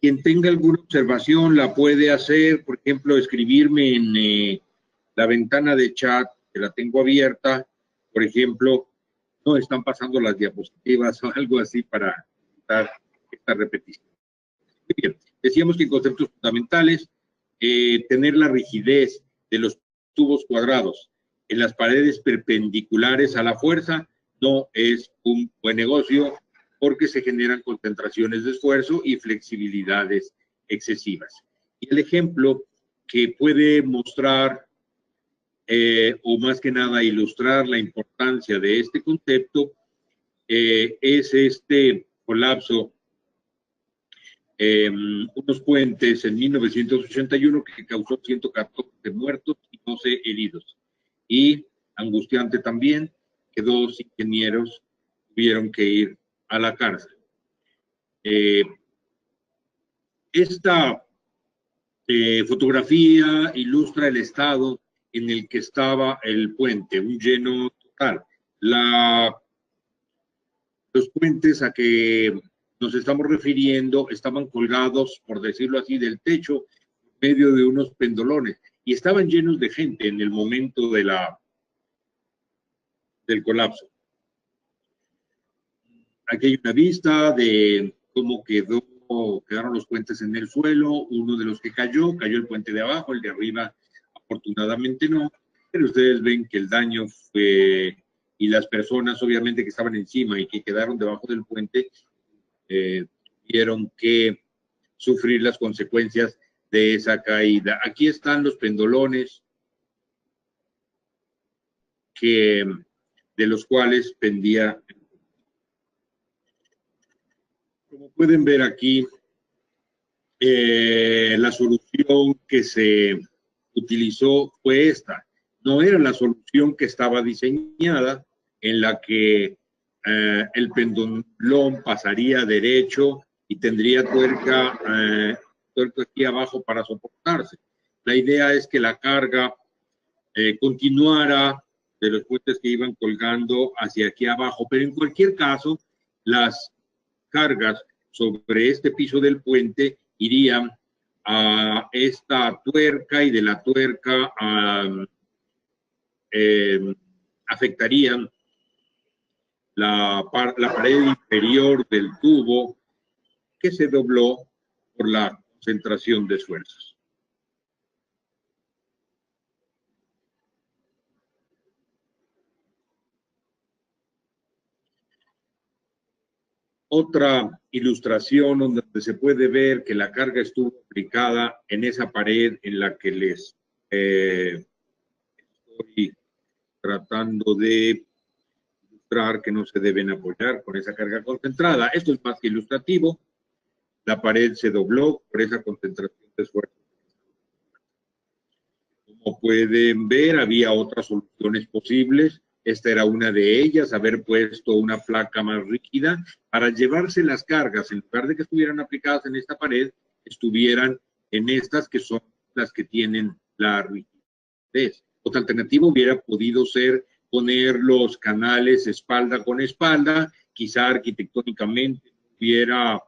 Quien tenga alguna observación la puede hacer, por ejemplo, escribirme en la ventana de chat, que la tengo abierta, por ejemplo, no están pasando las diapositivas o algo así para dar esta repetición. Muy bien, decíamos que en conceptos fundamentales, tener la rigidez de los tubos cuadrados en las paredes perpendiculares a la fuerza no es un buen negocio porque se generan concentraciones de esfuerzo y flexibilidades excesivas. Y el ejemplo que puede mostrar o más que nada ilustrar la importancia de este concepto es este colapso, unos puentes en 1981 que causó 114 muertos y 12 heridos. Y angustiante también que 2 ingenieros tuvieron que ir a la cárcel. Esta fotografía ilustra el estado en el que estaba el puente, un lleno total. Los puentes a que nos estamos refiriendo estaban colgados, por decirlo así, del techo, en medio de unos pendolones, y estaban llenos de gente en el momento del colapso. Aquí hay una vista de cómo quedaron los puentes en el suelo. Uno de los que cayó el puente de abajo, el de arriba afortunadamente no, pero ustedes ven que el daño fue, y las personas obviamente que estaban encima y que quedaron debajo del puente, tuvieron que sufrir las consecuencias de esa caída. Aquí están los pendolones de los cuales pendía. Como pueden ver aquí, la solución que se utilizó fue esta. No era la solución que estaba diseñada, en la que el pendolón pasaría derecho y tendría tuerca aquí abajo para soportarse. La idea es que la carga continuara de los puentes que iban colgando hacia aquí abajo, pero en cualquier caso, las cargas sobre este piso del puente irían a esta tuerca y de la tuerca afectarían la pared inferior del tubo que se dobló por la concentración de esfuerzos. Otra ilustración donde se puede ver que la carga estuvo aplicada en esa pared en la que les estoy tratando de ilustrar que no se deben apoyar con esa carga concentrada. Esto es más que ilustrativo. La pared se dobló por esa concentración de esfuerzo. Como pueden ver, había otras soluciones posibles. Esta era una de ellas, haber puesto una placa más rígida para llevarse las cargas, en lugar de que estuvieran aplicadas en esta pared, estuvieran en estas que son las que tienen la rigidez. Otra alternativa hubiera podido ser poner los canales espalda con espalda, quizá arquitectónicamente hubiera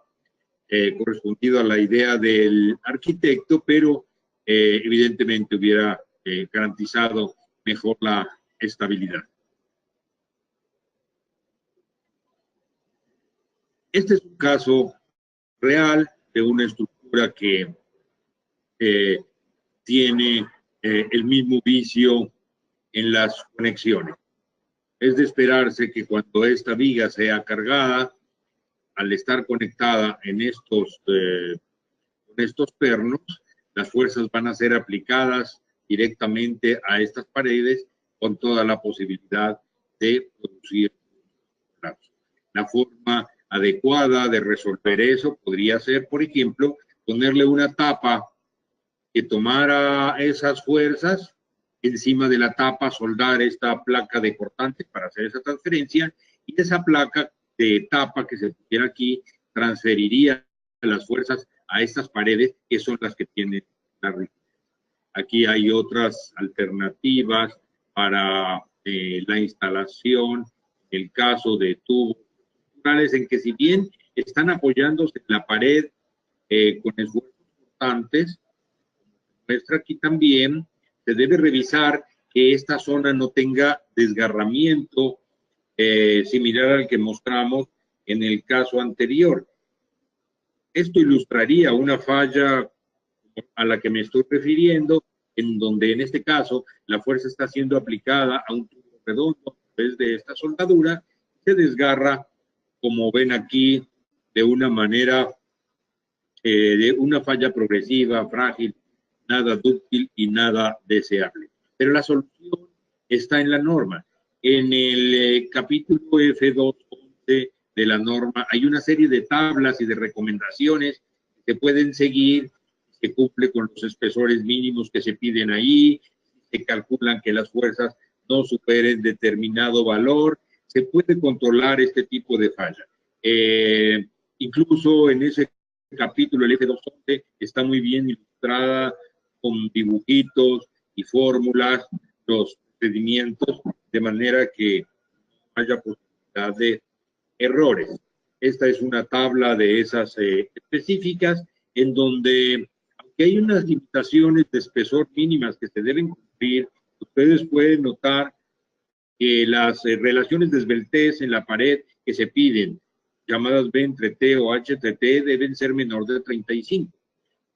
correspondido a la idea del arquitecto, pero evidentemente hubiera garantizado mejor la estabilidad. Este es un caso real de una estructura que tiene el mismo vicio en las conexiones. Es de esperarse que cuando esta viga sea cargada, al estar conectada en estos pernos, las fuerzas van a ser aplicadas directamente a estas paredes con toda la posibilidad de producir colapso. La forma adecuada de resolver eso podría ser, por ejemplo, ponerle una tapa que tomara esas fuerzas, encima de la tapa soldar esta placa de cortante para hacer esa transferencia, y esa placa de tapa que se pusiera aquí transferiría las fuerzas a estas paredes que son las que tienen la rigidez. Aquí hay otras alternativas para la instalación, el caso de tubos estructurales en que si bien están apoyándose en la pared con esfuerzos constantes. Muestra aquí también, se debe revisar que esta zona no tenga desgarramiento similar al que mostramos en el caso anterior. Esto ilustraría una falla a la que me estoy refiriendo, en donde en este caso la fuerza está siendo aplicada a un tubo redondo a través de esta soldadura, se desgarra, como ven aquí, de una manera, de una falla progresiva, frágil, nada dúctil y nada deseable. Pero la solución está en la norma. En el capítulo F2.11 de la norma hay una serie de tablas y de recomendaciones que pueden seguir, que cumple con los espesores mínimos que se piden ahí, se calculan que las fuerzas no superen determinado valor, se puede controlar este tipo de falla. Incluso en ese capítulo, el F2.11, está muy bien ilustrada con dibujitos y fórmulas, los procedimientos, de manera que no haya posibilidad de errores. Esta es una tabla de esas específicas, en donde, aunque hay unas limitaciones de espesor mínimas que se deben cumplir, ustedes pueden notar que las relaciones de esbeltez en la pared que se piden, llamadas B entre T o H entre T, deben ser menor de 35.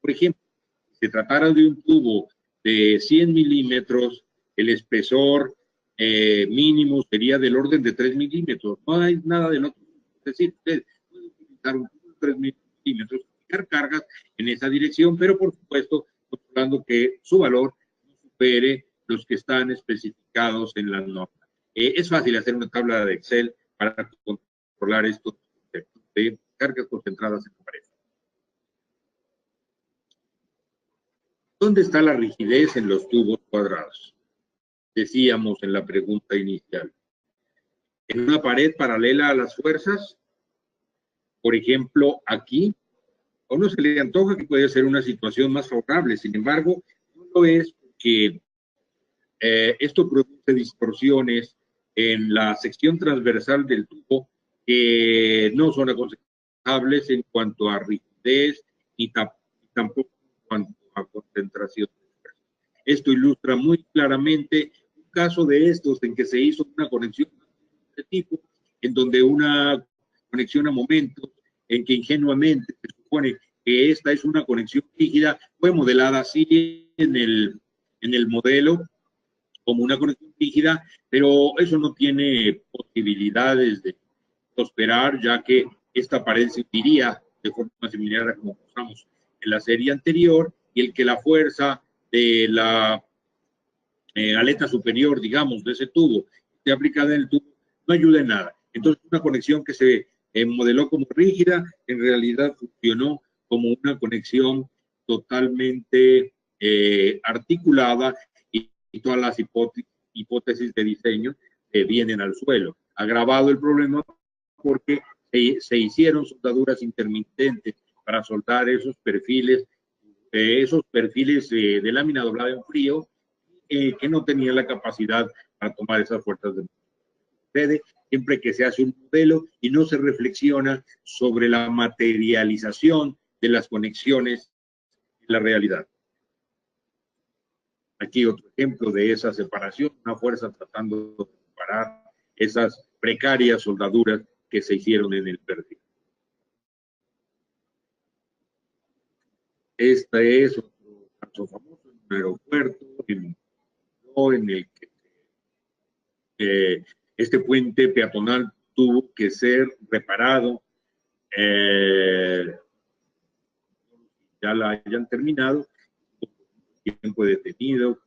Por ejemplo, si se tratara de un tubo de 100 milímetros, el espesor mínimo sería del orden de 3 milímetros. No hay nada del otro. Es decir, usted puede utilizar un tubo de 3 milímetros, aplicar cargas en esa dirección, pero por supuesto, controlando que su valor no supere los que están especificados en la norma. Es fácil hacer una tabla de Excel para controlar estos conceptos de cargas concentradas en la pared. ¿Dónde está la rigidez en los tubos cuadrados? Decíamos en la pregunta inicial. ¿En una pared paralela a las fuerzas? Por ejemplo, aquí. ¿O no se le antoja que puede ser una situación más favorable? Sin embargo, no lo es porque esto produce distorsiones en la sección transversal del tubo que no son aconsejables en cuanto a rigidez y tampoco en cuanto a concentración. Esto ilustra muy claramente un caso de estos en que se hizo una conexión de tipo, en donde una conexión a momentos, en que ingenuamente se supone que esta es una conexión rígida, fue modelada así en el modelo, como una conexión rígida, pero eso no tiene posibilidades de prosperar, ya que esta pared se uniría de forma similar a como mostramos en la serie anterior, y el que la fuerza de la aleta superior, digamos, de ese tubo, esté aplicada en el tubo, no ayuda en nada. Entonces, una conexión que se modeló como rígida, en realidad funcionó como una conexión totalmente articulada, y todas las hipótesis de diseño vienen al suelo. Agravado el problema porque se hicieron soldaduras intermitentes para soldar esos perfiles de lámina doblada en frío, que no tenían la capacidad para tomar esas fuerzas de sucede siempre que se hace un modelo y no se reflexiona sobre la materialización de las conexiones en la realidad. Aquí otro ejemplo de esa separación, una fuerza tratando de separar esas precarias soldaduras que se hicieron en el perfil. Este es otro caso famoso en un aeropuerto, en el que este puente peatonal tuvo que ser reparado. Ya la hayan terminado, tiempo detenido,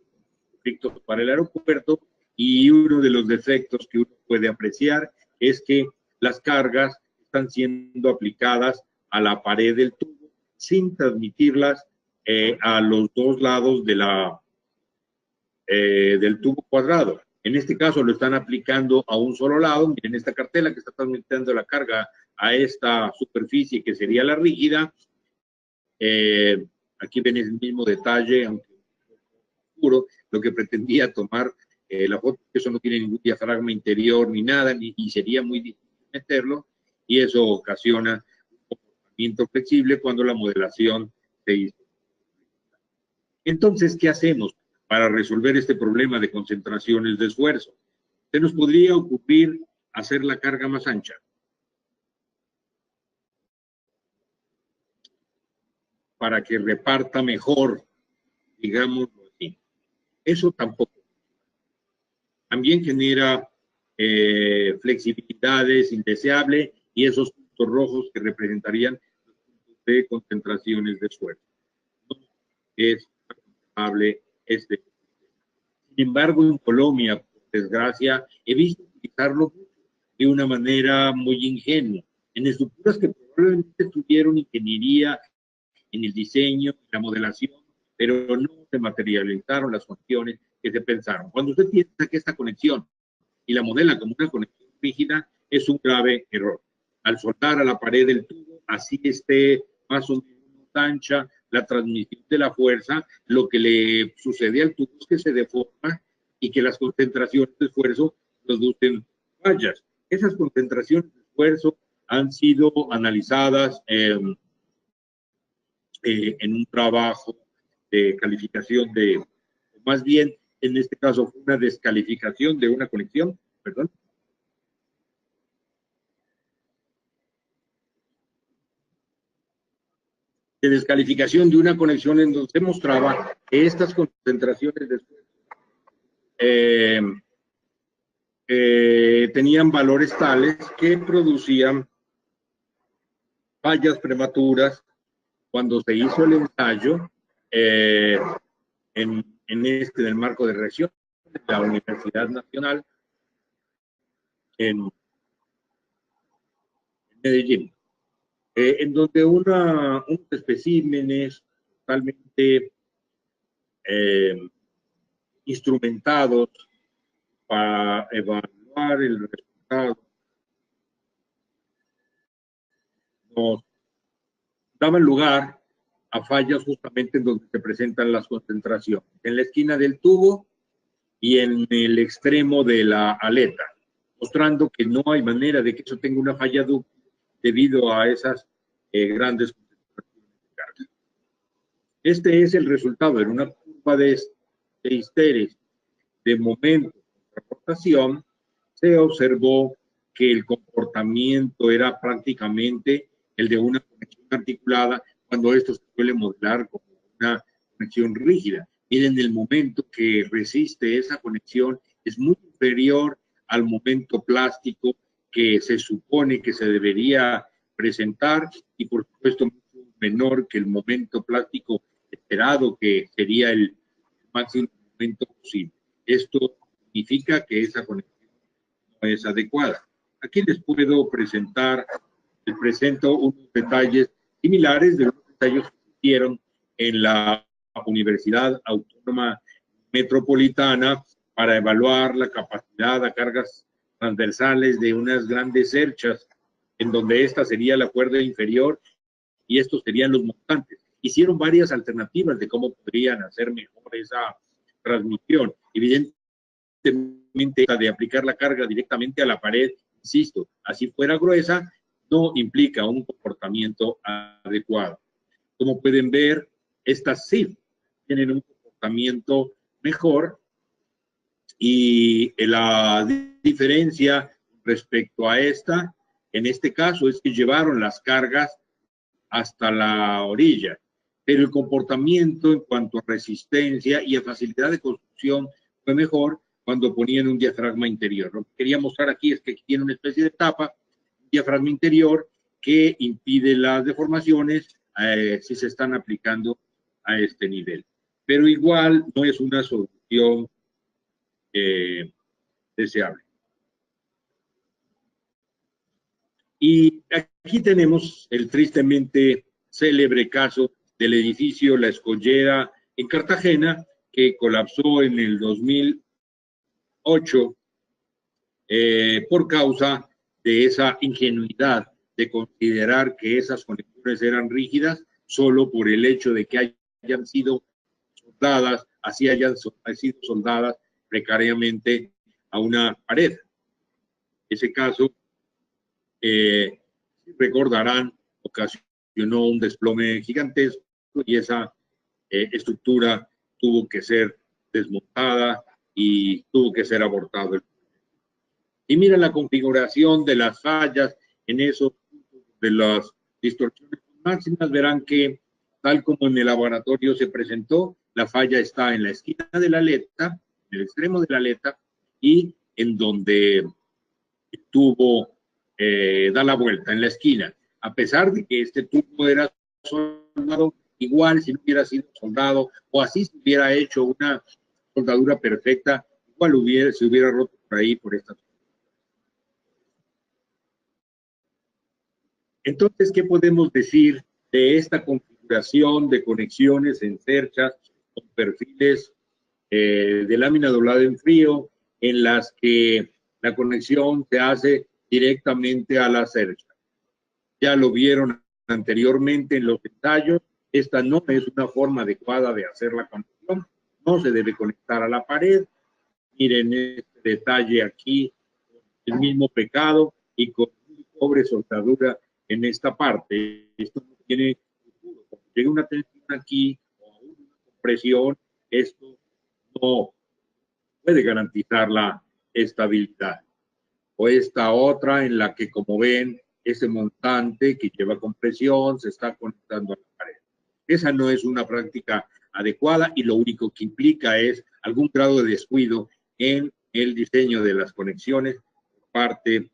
conflictos para el aeropuerto, y uno de los defectos que uno puede apreciar es que las cargas están siendo aplicadas a la pared del tubo sin transmitirlas a los dos lados de del tubo cuadrado. En este caso lo están aplicando a un solo lado. Miren esta cartela que está transmitiendo la carga a esta superficie que sería la rígida. Aquí ven el mismo detalle, aunque oscuro, lo que pretendía tomar la foto, que eso no tiene ningún diafragma interior ni nada, y sería muy difícil meterlo, y eso ocasiona un comportamiento comportamiento flexible cuando la modelación se hizo. Entonces, ¿qué hacemos para resolver este problema de concentraciones de esfuerzo? Se nos podría ocurrir hacer la carga más ancha, para que reparta mejor, digámoslo así. Eso tampoco. También genera flexibilidades indeseables y esos puntos rojos que representarían los puntos de concentraciones de esfuerzo. No es aconsejable este. Sin embargo, en Colombia, por desgracia, he visto utilizarlo de una manera muy ingenua, en estructuras que probablemente tuvieron ingeniería en el diseño, en la modelación, pero no se materializaron las funciones que se pensaron. Cuando usted piensa que esta conexión y la modela como una conexión rígida, es un grave error. Al soltar a la pared del tubo, así esté más o menos ancha la transmisión de la fuerza, lo que le sucede al tubo es que se deforma y que las concentraciones de esfuerzo producen fallas. Esas concentraciones de esfuerzo han sido analizadas en un trabajo de calificación de, más bien, en este caso, fue una descalificación de una conexión, perdón. De descalificación de una conexión en donde se mostraba que estas concentraciones de tenían valores tales que producían fallas prematuras cuando se hizo el ensayo en el marco de reacción de la Universidad Nacional en Medellín, en donde unos especímenes totalmente instrumentados para evaluar el resultado nos daban lugar a fallas justamente en donde se presentan las concentraciones, en la esquina del tubo y en el extremo de la aleta, mostrando que no hay manera de que eso tenga una falla debido a esas grandes concentraciones de carga. Este es el resultado en una curva de Hysterics de momento de rotación. Se observó que el comportamiento era prácticamente el de una conexión articulada cuando esto se suele modelar como una conexión rígida. Miren, el momento que resiste esa conexión es muy inferior al momento plástico que se supone que se debería presentar y por supuesto mucho menor que el momento plástico esperado, que sería el máximo momento posible. Esto significa que esa conexión no es adecuada. Aquí les puedo presentar, les presento unos detalles similares de los ensayos que se hicieron en la Universidad Autónoma Metropolitana para evaluar la capacidad a cargas transversales de unas grandes cerchas, en donde esta sería la cuerda inferior y estos serían los montantes. Hicieron varias alternativas de cómo podrían hacer mejor esa transmisión. Evidentemente, de aplicar la carga directamente a la pared, insisto, así fuera gruesa, no implica un comportamiento adecuado. Como pueden ver, estas sí tienen un comportamiento mejor y la diferencia respecto a esta, en este caso, es que llevaron las cargas hasta la orilla, pero el comportamiento en cuanto a resistencia y a facilidad de construcción fue mejor cuando ponían un diafragma interior. Lo que quería mostrar aquí es que aquí tiene una especie de tapa, un diafragma interior que impide las deformaciones si se están aplicando a este nivel. Pero igual no es una solución deseable. Y aquí tenemos el tristemente célebre caso del edificio La Escollera en Cartagena, que colapsó en el 2008 por causa de esa ingenuidad de considerar que esas conexiones eran rígidas solo por el hecho de que hayan sido soldadas, así hayan sido soldadas precariamente a una pared. Ese caso, recordarán, ocasionó ocasionó un desplome gigantesco y esa estructura tuvo que ser desmontada y tuvo que ser abortado. Y mira la configuración de las fallas en esos puntos de las distorsiones máximas. Verán que, tal como en el laboratorio se presentó, la falla está en la esquina de la aleta, en el extremo de la aleta, y en donde el tubo da la vuelta, en la esquina. A pesar de que este tubo era soldado, igual si no hubiera sido soldado, o así se hubiera hecho una soldadura perfecta, igual se hubiera roto por ahí, por esta. Entonces, ¿qué podemos decir de esta configuración de conexiones en cerchas con perfiles de lámina doblada en frío, en las que la conexión se hace directamente a la cercha? Ya lo vieron anteriormente en los ensayos. Esta no es una forma adecuada de hacer la conexión. No se debe conectar a la pared. Miren este detalle aquí, el mismo pecado y con pobre soldadura en esta parte. Esto no tiene futuro. Cuando llega una tensión aquí o una compresión, esto no puede garantizar la estabilidad. O esta otra en la que, como ven, ese montante que lleva compresión se está conectando a la pared. Esa no es una práctica adecuada y lo único que implica es algún grado de descuido en el diseño de las conexiones por parte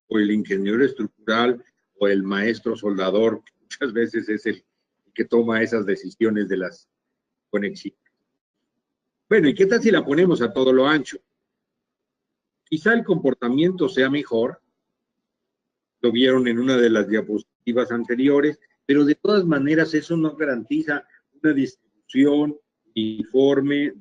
o el ingeniero estructural o el maestro soldador, que muchas veces es el que toma esas decisiones de las conexiones. Bueno, ¿y qué tal si la ponemos a todo lo ancho? Quizá el comportamiento sea mejor, lo vieron en una de las diapositivas anteriores, pero de todas maneras eso no garantiza una distribución uniforme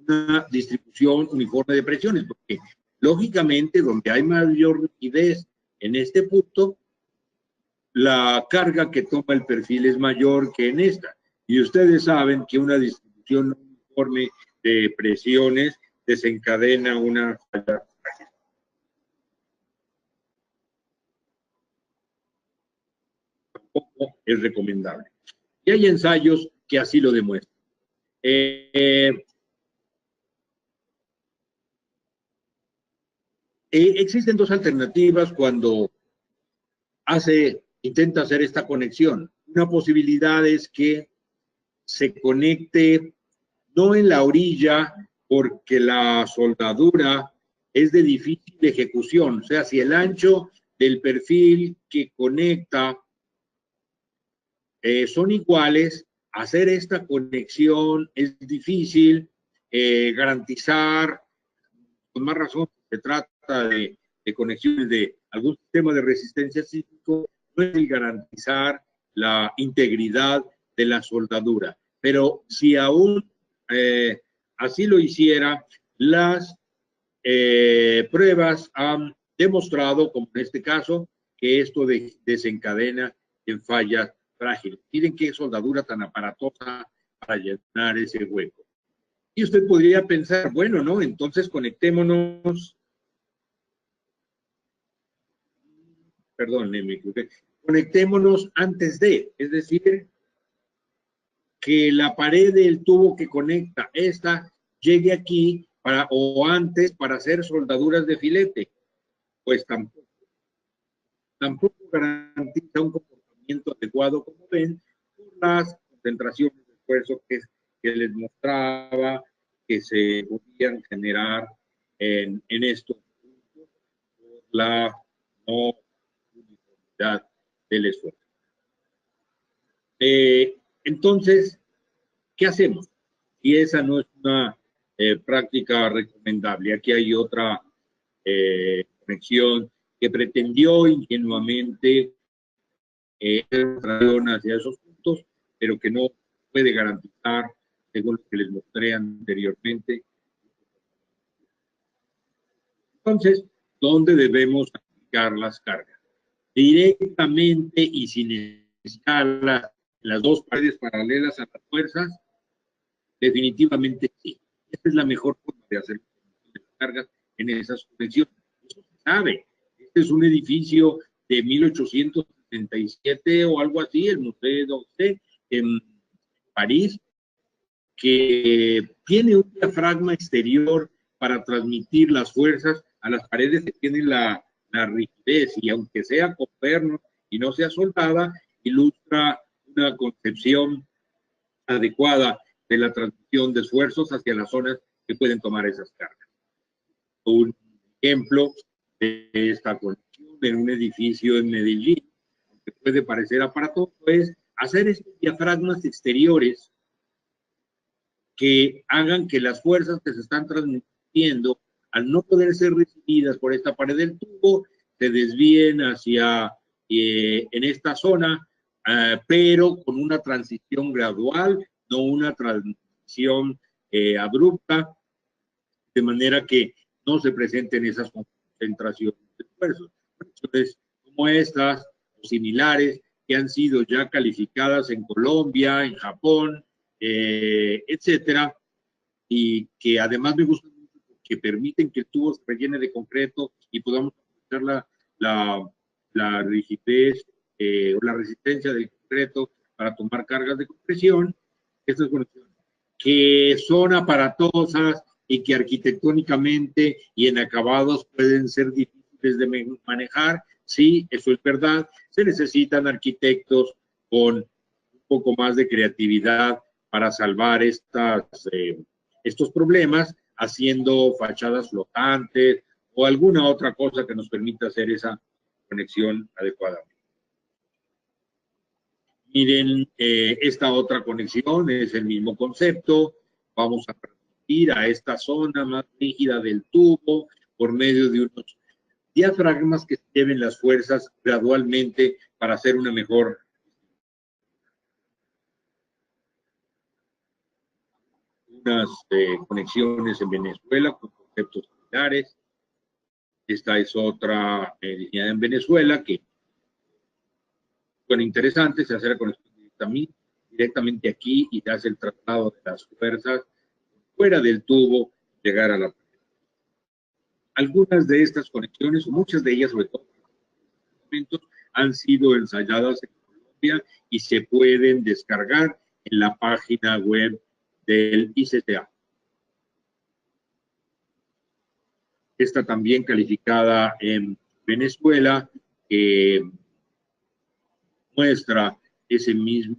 una distribución uniforme de presiones, porque lógicamente donde hay mayor rigidez en este punto, la carga que toma el perfil es mayor que en esta. Y ustedes saben que una distribución uniforme de presiones desencadena una falla. Tampoco es recomendable. Y hay ensayos que así lo demuestran. Existen dos alternativas cuando intenta hacer esta conexión. Una posibilidad es que se conecte no en la orilla, porque la soldadura es de difícil ejecución. O sea, si el ancho del perfil que conecta son iguales, hacer esta conexión es difícil, garantizar, con más razón, se trata de conexiones de algún sistema de resistencia sísmico, no es el garantizar la integridad de la soldadura. Pero si aún así lo hiciera, las pruebas han demostrado, como en este caso, que esto desencadena en fallas frágiles. Miren qué soldadura tan aparatosa para llenar ese hueco. Y usted podría pensar, bueno, ¿no? Entonces conectémonos, perdón, me equivoqué, conectémonos antes de, es decir, que la pared del tubo que conecta esta llegue aquí o antes para hacer soldaduras de filete. Pues tampoco garantiza un comportamiento adecuado, como ven, por las concentraciones de esfuerzo que les mostraba que se podían generar en estos puntos por la no uniformidad del esfuerzo. Entonces, ¿qué hacemos? Y esa no es una práctica recomendable. Aquí hay otra conexión que pretendió ingenuamente hacia esos puntos, pero que no puede garantizar, según lo que les mostré anteriormente. Entonces, ¿dónde debemos aplicar las cargas? Directamente y sin escala, las dos paredes paralelas a las fuerzas, definitivamente sí. Esta es la mejor forma de hacer las cargas en esas conexiones. Eso se sabe. Este es un edificio de 1877 o algo así, el Museo d'Orsay en París, que tiene un diafragma exterior para transmitir las fuerzas a las paredes que tienen la rigidez, y aunque sea con pernos y no sea soldada, ilustra una concepción adecuada de la transmisión de esfuerzos hacia las zonas que pueden tomar esas cargas. Un ejemplo de esta conexión en un edificio en Medellín, que puede parecer aparatoso, es hacer estos diafragmas exteriores que hagan que las fuerzas que se están transmitiendo, al no poder ser recibidas por esta pared del tubo, se desvíen hacia en esta zona, pero con una transición gradual, no una transición abrupta, de manera que no se presenten esas concentraciones de esfuerzos. Entonces, como estas o similares que han sido ya calificadas en Colombia, en Japón, etcétera, y que además me gustan mucho porque permiten que el tubo se rellene de concreto y podamos aprovechar la rigidez o la resistencia del concreto para tomar cargas de compresión. Estas conexiones que son aparatosas y que arquitectónicamente y en acabados pueden ser difíciles de manejar, sí, eso es verdad. Se necesitan arquitectos con un poco más de creatividad para salvar estos problemas, haciendo fachadas flotantes o alguna otra cosa que nos permita hacer esa conexión adecuadamente. Miren, esta otra conexión es el mismo concepto. Vamos a transmitir a esta zona más rígida del tubo por medio de unos diafragmas que lleven las fuerzas gradualmente para hacer una mejor conexiones en Venezuela con conceptos similares. Esta es otra diseñada en Venezuela que, bueno, interesante, se hace la conexión directamente aquí y se hace el traslado de las fuerzas fuera del tubo, llegar a la pared. Algunas de estas conexiones, o muchas de ellas, sobre todo, han sido ensayadas en Colombia y se pueden descargar en la página web del ICTA. Esta también calificada en Venezuela, muestra ese mismo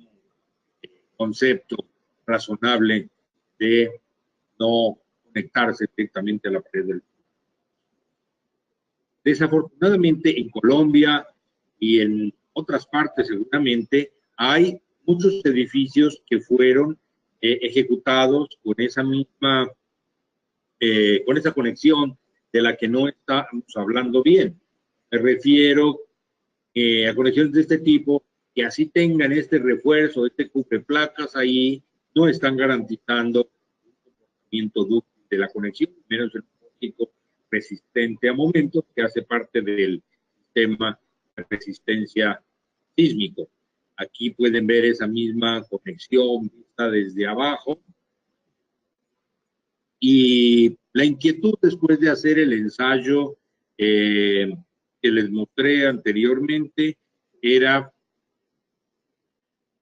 concepto razonable de no conectarse directamente a la pared del tubo. Desafortunadamente, en Colombia y en otras partes seguramente hay muchos edificios que fueron ejecutados con esa misma, con esa conexión de la que no estamos hablando bien. Me refiero a conexiones de este tipo que así tengan este refuerzo, este cupreplacas ahí, no están garantizando un comportamiento dúctil de la conexión, menos el óptico resistente a momentos, que hace parte del sistema de resistencia sísmico. Aquí pueden ver esa misma conexión vista desde abajo. Y la inquietud después de hacer el ensayo que les mostré anteriormente era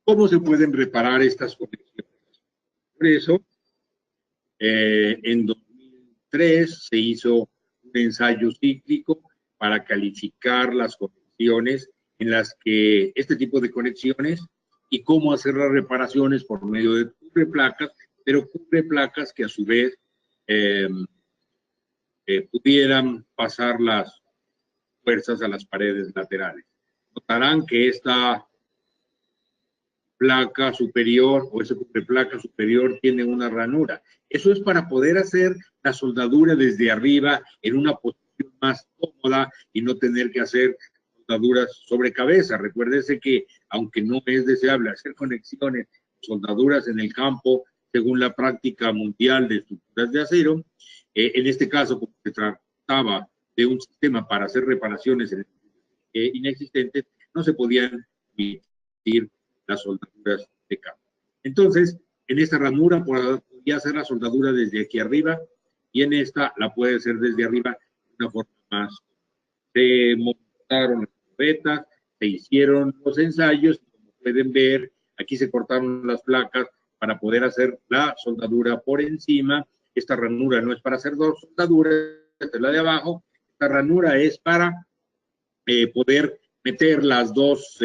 cómo se pueden reparar estas conexiones. Por eso, en 2003 se hizo un ensayo cíclico para calificar las conexiones en las que este tipo de conexiones y cómo hacer las reparaciones por medio de cubreplacas, pero cubreplacas que a su vez pudieran pasar las fuerzas a las paredes laterales. Notarán que esta placa superior o esa placa superior tiene una ranura. Eso es para poder hacer la soldadura desde arriba en una posición más cómoda y no tener que hacer soldaduras sobre cabeza. Recuérdese que aunque no es deseable hacer conexiones, soldaduras en el campo, según la práctica mundial de estructuras de acero, en este caso, como se trataba de un sistema para hacer reparaciones inexistentes, no se podían emitir las soldaduras de campo. Entonces, en esta ranura podía hacer la soldadura desde aquí arriba y en esta la puede hacer desde arriba de una forma más. Se montaron las cubetas, se hicieron los ensayos, como pueden ver, aquí se cortaron las placas para poder hacer la soldadura por encima. Esta ranura no es para hacer dos soldaduras, esta es la de abajo. Esta ranura es para poder meter las dos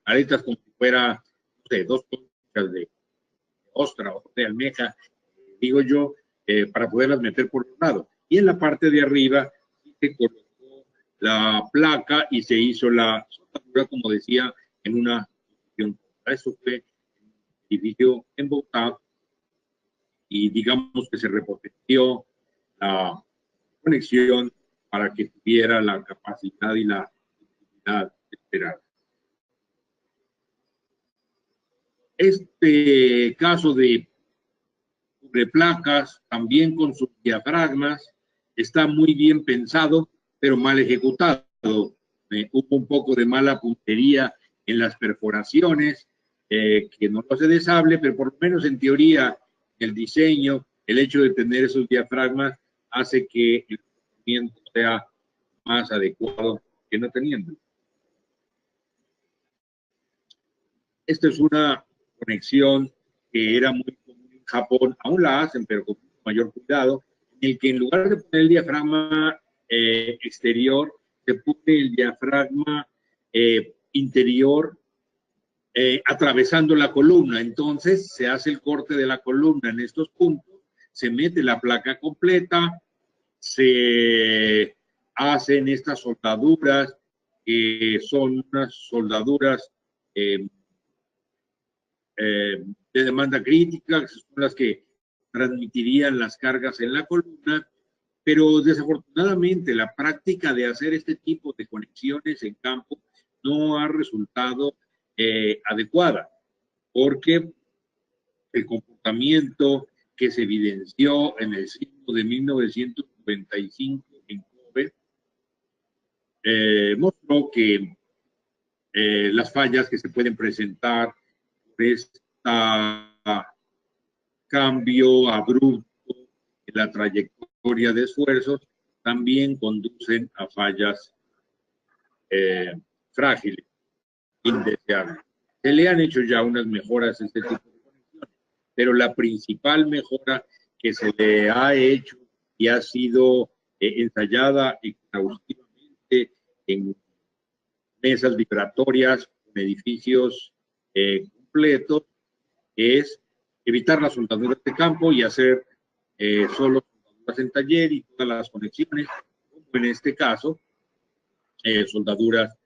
aretas como si fuera, no sé, dos conchas de ostra o de almeja, digo yo, para poderlas meter por un lado. Y en la parte de arriba se colocó la placa y se hizo la soldadura, como decía, en una posición. Eso fue un edificio en Bogotá y digamos que se repotenció la conexión para que tuviera la capacidad y la utilidad esperada. Este caso de placas, también con sus diafragmas, está muy bien pensado, pero mal ejecutado. Hubo un poco de mala puntería en las perforaciones, que no lo hace desable, pero por lo menos en teoría, el diseño, el hecho de tener esos diafragmas, hace que el movimiento sea más adecuado que no teniendo. Esta es una conexión que era muy común en Japón, aún la hacen, pero con mayor cuidado, en el que en lugar de poner el diafragma exterior, se pone el diafragma interior atravesando la columna. Entonces se hace el corte de la columna en estos puntos, se mete la placa completa, se hacen estas soldaduras, que son unas soldaduras de demanda crítica, que son las que transmitirían las cargas en la columna, pero desafortunadamente la práctica de hacer este tipo de conexiones en campo no ha resultado adecuada, porque el comportamiento que se evidenció en el sismo de 1995 en Kobe mostró que las fallas que se pueden presentar por este cambio abrupto en la trayectoria de esfuerzos también conducen a fallas frágiles, indeseables. Se le han hecho ya unas mejoras a este tipo de conexiones, pero la principal mejora que se le ha hecho y ha sido ensayada exhaustivamente en mesas vibratorias, en edificios completos, es evitar las soldaduras de campo y hacer solo soldaduras en taller y todas las conexiones, como en este caso, soldaduras,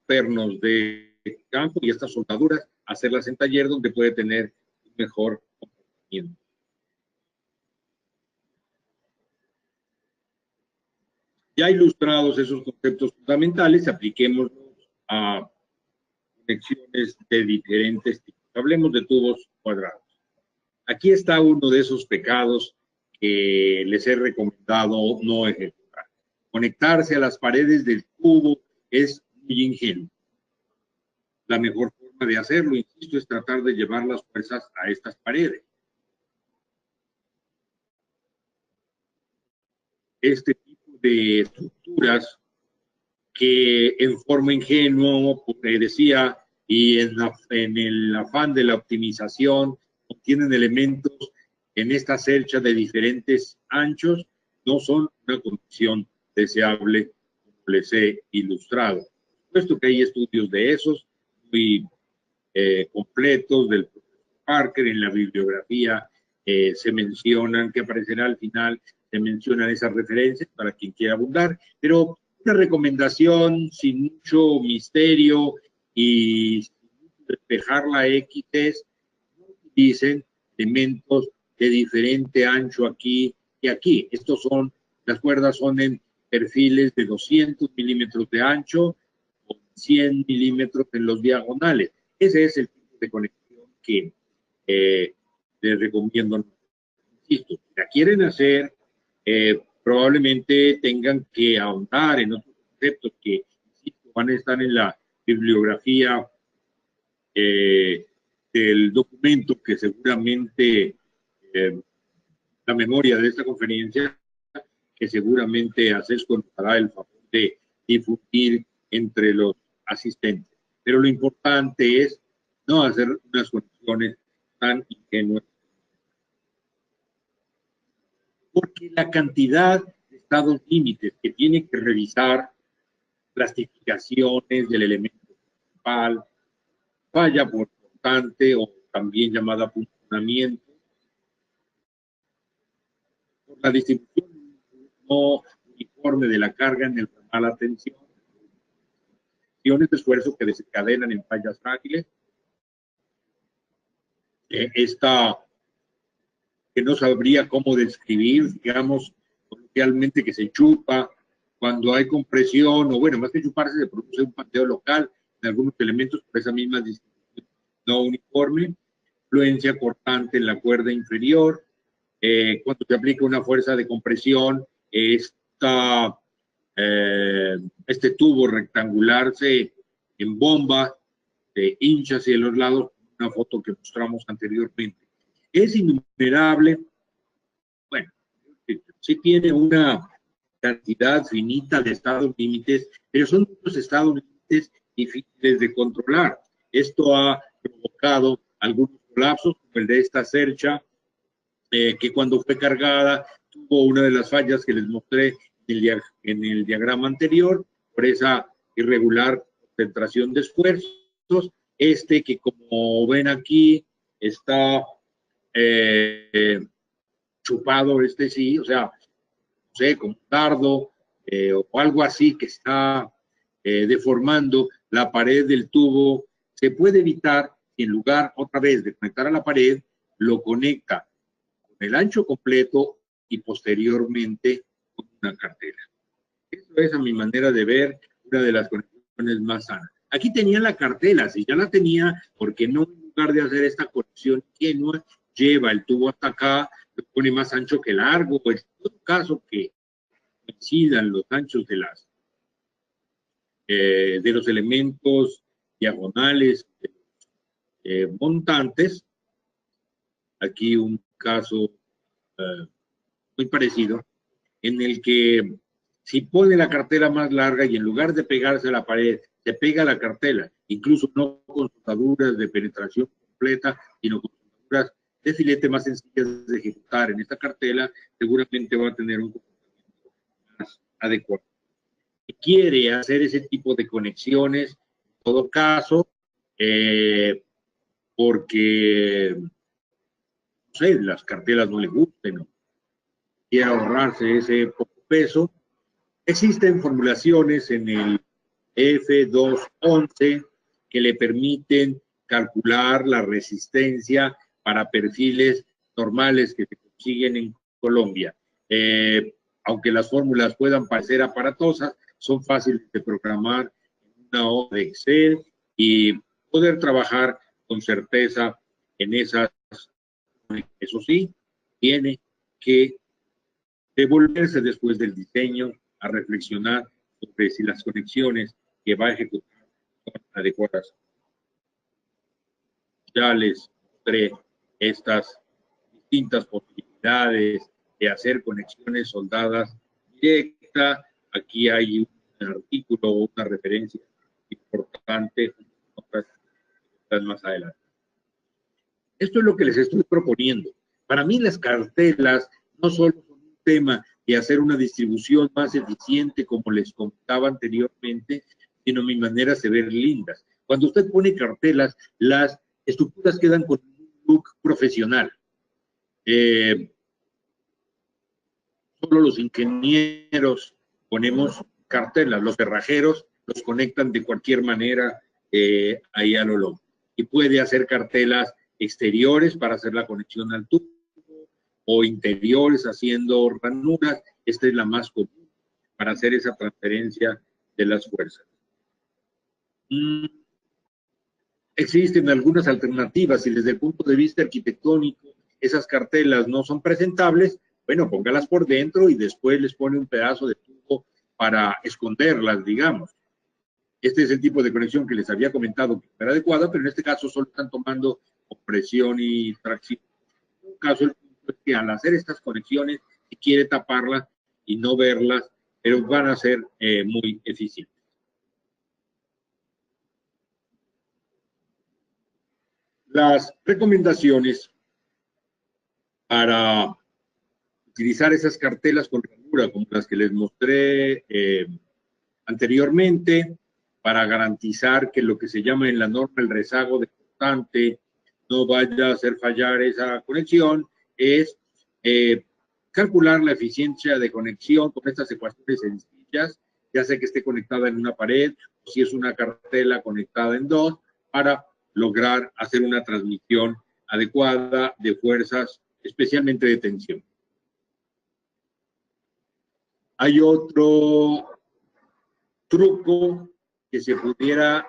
pernos de campo y estas soldaduras, hacerlas en taller donde puede tener un mejor comportamiento. Ya ilustrados esos conceptos fundamentales, apliquémoslos a conexiones de diferentes tipos. Hablemos de tubos cuadrados. Aquí está uno de esos pecados que les he recomendado no ejecutar. Conectarse a las paredes del tubo es muy ingenuo. La mejor forma de hacerlo, insisto, es tratar de llevar las fuerzas a estas paredes. Este tipo de estructuras que en forma ingenua, porque decía, y en el afán de la optimización, obtienen elementos en esta celcha de diferentes anchos, no son una condición deseable, como les he ilustrado. Puesto que hay estudios de esos muy completos del profesor Parker, en la bibliografía se mencionan, que aparecerá al final, se mencionan esas referencias para quien quiera abundar, pero una recomendación sin mucho misterio y sin despejar la X es, no utilicen elementos de diferente ancho aquí y aquí. Estos son, las cuerdas son en perfiles de 200 milímetros de ancho o 100 milímetros en los diagonales. Ese es el tipo de conexión que les recomiendo. Insisto, si la quieren hacer, probablemente tengan que ahondar en otros conceptos que, insisto, van a estar en la bibliografía del documento que seguramente la memoria de esta conferencia, que seguramente ACESCO nos hará el favor de difundir entre los asistentes. Pero lo importante es no hacer unas conexiones tan ingenuas. Porque la cantidad de estados límites que tiene que revisar, clasificaciones del elemento principal, falla portante o también llamada funcionamiento, por la distribución no uniforme de la carga en el ramal a tensión, acciones de esfuerzo que desencadenan en fallas frágiles, esta que no sabría cómo describir, digamos, coloquialmente que se chupa cuando hay compresión, o bueno, más que chuparse, se produce un panteo local en algunos elementos por esa misma distribución no uniforme, influencia cortante en la cuerda inferior, cuando se aplica una fuerza de compresión, este tubo rectangular se embomba, se hincha hacia los lados, una foto que mostramos anteriormente. Es innumerable, bueno, sí tiene una cantidad finita de estados límites, pero son muchos estados límites difíciles de controlar. Esto ha provocado algunos colapsos, como el de esta cercha, que cuando fue cargada tuvo una de las fallas que les mostré en el diagrama anterior, por esa irregular concentración de esfuerzos. Que como ven aquí está chupado, sí, o sea, no sé, como un dardo o algo así que está deformando la pared del tubo. Se puede evitar si en lugar otra vez de conectar a la pared, lo conecta con el ancho completo y posteriormente con una cartela. Eso es, a mi manera de ver, una de las conexiones más sanas. Aquí tenía la cartela, si ya la tenía, ¿por qué no en lugar de hacer esta conexión ingenua, lleva el tubo hasta acá, lo pone más ancho que largo? Pues en todo caso que coincidan los anchos de los elementos diagonales montantes. Aquí un caso muy parecido, en el que si pone la cartela más larga y en lugar de pegarse a la pared, se pega a la cartela, incluso no con soldaduras de penetración completa, sino con soldaduras de filete más sencillas de ejecutar en esta cartela, seguramente va a tener un comportamiento más adecuado. Si quiere hacer ese tipo de conexiones, en todo caso, porque, no sé, las cartelas no le gusten, ¿no? Quiere ahorrarse ese poco peso, existen formulaciones en el F211 que le permiten calcular la resistencia para perfiles normales que se consiguen en Colombia. Aunque las fórmulas puedan parecer aparatosas, son fáciles de programar en una hoja de Excel y poder trabajar con certeza en esas. Eso sí, tiene que devolverse después del diseño a reflexionar sobre si las conexiones que va a ejecutar son adecuadas. Ya les mostré estas distintas posibilidades de hacer conexiones soldadas directas. Aquí hay un artículo o una referencia importante, otras más adelante. Esto es lo que les estoy proponiendo. Para mí las cartelas no solo son un tema de hacer una distribución más eficiente, como les comentaba anteriormente, sino mi manera de ver lindas. Cuando usted pone cartelas, las estructuras quedan con un look profesional. Solo los ingenieros ponemos cartelas, los cerrajeros los conectan de cualquier manera ahí a lo loco. Y puede hacer cartelas exteriores para hacer la conexión al tubo o interiores haciendo ranuras. Esta es la más común para hacer esa transferencia de las fuerzas. Existen algunas alternativas y desde el punto de vista arquitectónico esas cartelas no son presentables. Bueno, póngalas por dentro y después les pone un pedazo de tubo para esconderlas, digamos. Este es el tipo de conexión que les había comentado que era adecuada, pero en este caso solo están tomando compresión y tracción. En un caso, el punto es que al hacer estas conexiones, si quiere taparlas y no verlas, pero van a ser muy eficientes. Las recomendaciones para utilizar esas cartelas con ranura, como las que les mostré anteriormente, para garantizar que lo que se llama en la norma el rezago de cortante no vaya a hacer fallar esa conexión, es calcular la eficiencia de conexión con estas ecuaciones sencillas, ya sea que esté conectada en una pared o si es una cartela conectada en dos, para lograr hacer una transmisión adecuada de fuerzas, especialmente de tensión. Hay otro truco que se pudiera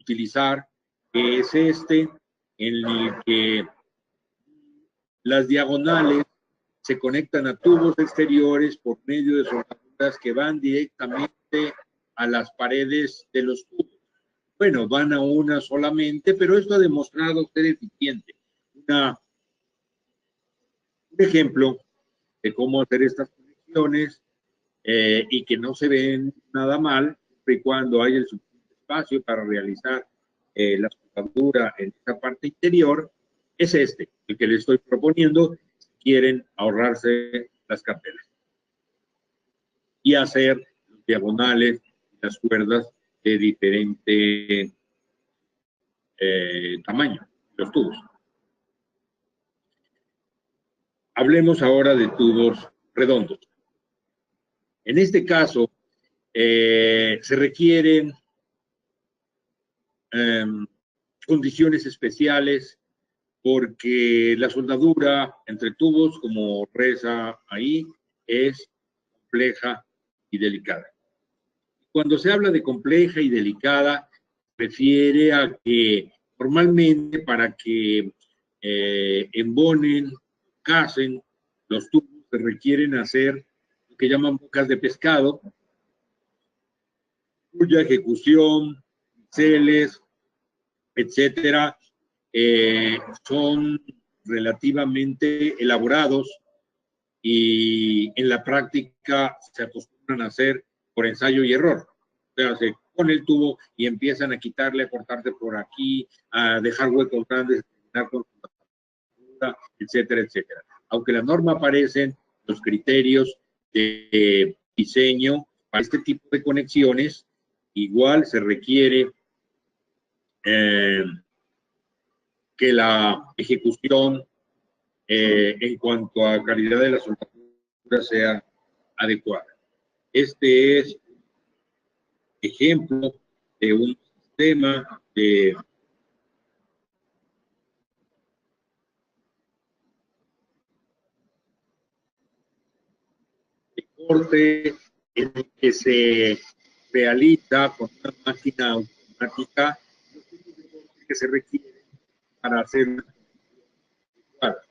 utilizar, que es este, en el que las diagonales se conectan a tubos exteriores por medio de soldaduras que van directamente a las paredes de los tubos. Bueno, van a una solamente, pero esto ha demostrado ser eficiente. Un ejemplo de cómo hacer estas conexiones y que no se ven nada mal, siempre y cuando hay el suficiente espacio para realizar la soldadura en esta parte interior, es este, el que les estoy proponiendo, si quieren ahorrarse las cartelas y hacer los diagonales y las cuerdas de diferente tamaño, los tubos. Hablemos ahora de tubos redondos. En este caso, se requieren condiciones especiales porque la soldadura entre tubos, como reza ahí, es compleja y delicada. Cuando se habla de compleja y delicada, refiere a que normalmente para que embonen, casen, los tubos se requieren hacer lo que llaman bocas de pescado, cuya ejecución, biseles, etcétera, son relativamente elaborados y en la práctica se acostumbran a hacer por ensayo y error. O sea, se pone el tubo y empiezan a quitarle, a cortarte por aquí, a dejar huecos grandes, etcétera, etcétera. Aunque la norma aparecen los criterios de diseño para este tipo de conexiones, igual se requiere que la ejecución en cuanto a calidad de la soldadura sea adecuada. Este es ejemplo de un sistema de corte en el que se realiza con una máquina automática que se requiere para hacer una adecuada.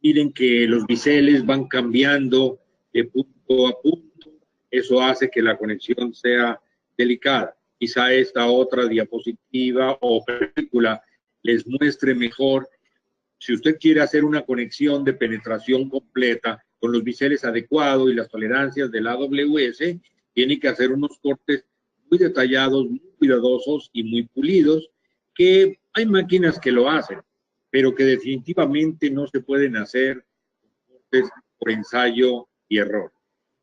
Miren que los biseles van cambiando de punto a punto, eso hace que la conexión sea delicada. Quizá esta otra diapositiva o película les muestre mejor. Si usted quiere hacer una conexión de penetración completa con los biseles adecuados y las tolerancias de la AWS, tiene que hacer unos cortes muy detallados, muy cuidadosos y muy pulidos, que hay máquinas que lo hacen, pero que definitivamente no se pueden hacer cortes por ensayo y error.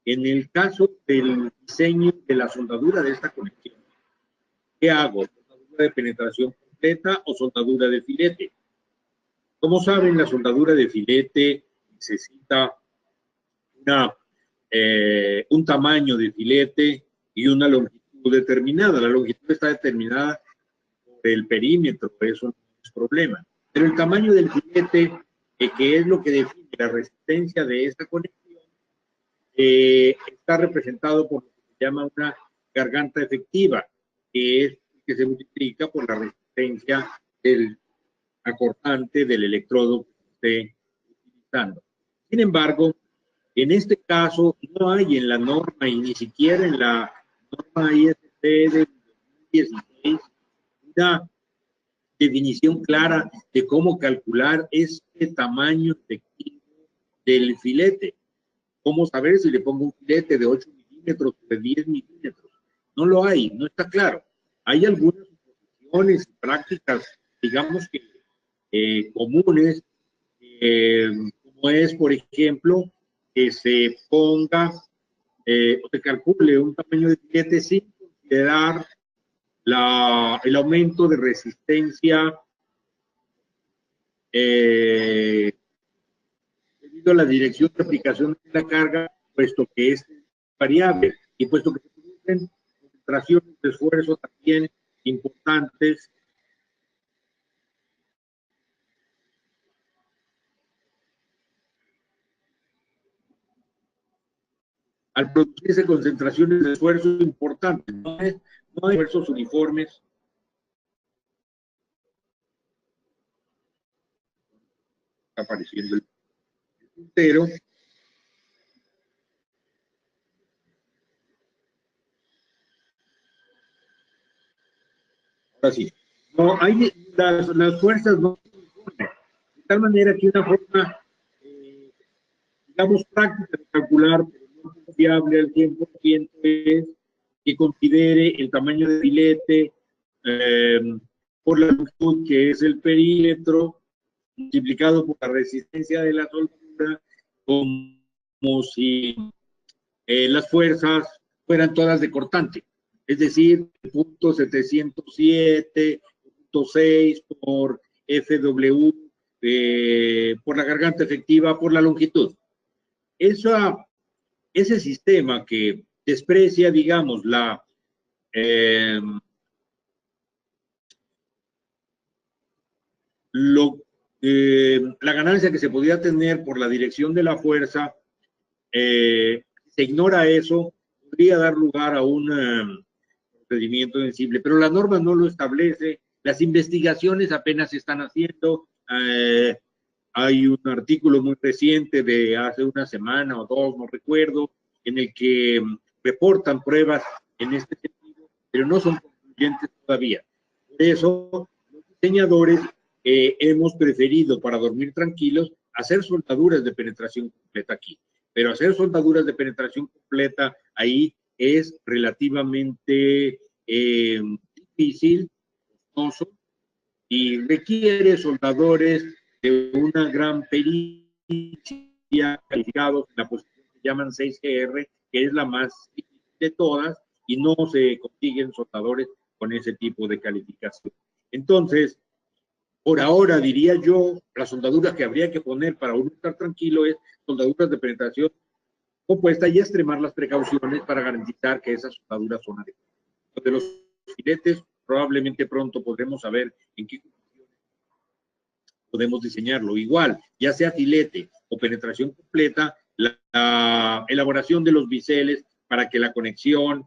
En el caso del diseño de la soldadura de esta conexión, ¿qué hago? ¿Soldadura de penetración completa o soldadura de filete? Como saben, la soldadura de filete necesita un tamaño de filete y una longitud determinada. La longitud está determinada por el perímetro, eso no es problema. Pero el tamaño del filete, que es lo que define la resistencia de esta conexión, está representado por lo que se llama una garganta efectiva, que se multiplica por la resistencia del acortante del electrodo que esté utilizando. Sin embargo, en este caso no hay en la norma y ni siquiera en la norma IST de definición clara de cómo calcular este tamaño efectivo del filete. ¿Cómo saber si le pongo un filete de 8 milímetros o de 10 milímetros? No lo hay, no está claro. Hay algunas suposiciones y prácticas, digamos que comunes, como es, por ejemplo, que se ponga o se calcule un tamaño de filete sin considerar el aumento de resistencia debido a la dirección de aplicación de la carga, puesto que es variable y puesto que se producen concentraciones de esfuerzo también importantes al producirse concentraciones de esfuerzo importantes, no hay esfuerzos uniformes. Está apareciendo el puntero. Ahora sí, no hay las fuerzas no son uniformes, de tal manera que una forma digamos práctica de calcular, pero no confiable al 100%, es que considere el tamaño del filete por la longitud que es el perímetro multiplicado por la resistencia de la soldadura, como si las fuerzas fueran todas de cortante, es decir, punto 707.6 por FW por la garganta efectiva por la longitud. Ese sistema que desprecia, digamos, la ganancia que se podía tener por la dirección de la fuerza, se ignora eso, podría dar lugar a un procedimiento sensible, pero la norma no lo establece, las investigaciones apenas se están haciendo, hay un artículo muy reciente de hace una semana o dos, no recuerdo, en el que reportan pruebas en este sentido, pero no son concluyentes todavía. Por eso, los diseñadores hemos preferido, para dormir tranquilos, hacer soldaduras de penetración completa aquí. Pero hacer soldaduras de penetración completa ahí es relativamente difícil, costoso, y requiere soldadores de una gran pericia calificados en la posición que llaman 6GR, que es la más difícil de todas, y no se consiguen soldadores con ese tipo de calificación. Entonces, por ahora diría yo, la soldadura que habría que poner para uno estar tranquilo es soldaduras de penetración compuesta y extremar las precauciones para garantizar que esas soldaduras son adecuadas. De los filetes, probablemente pronto podremos saber en qué podemos diseñarlo. Igual, ya sea filete o penetración completa, la elaboración de los biseles para que la conexión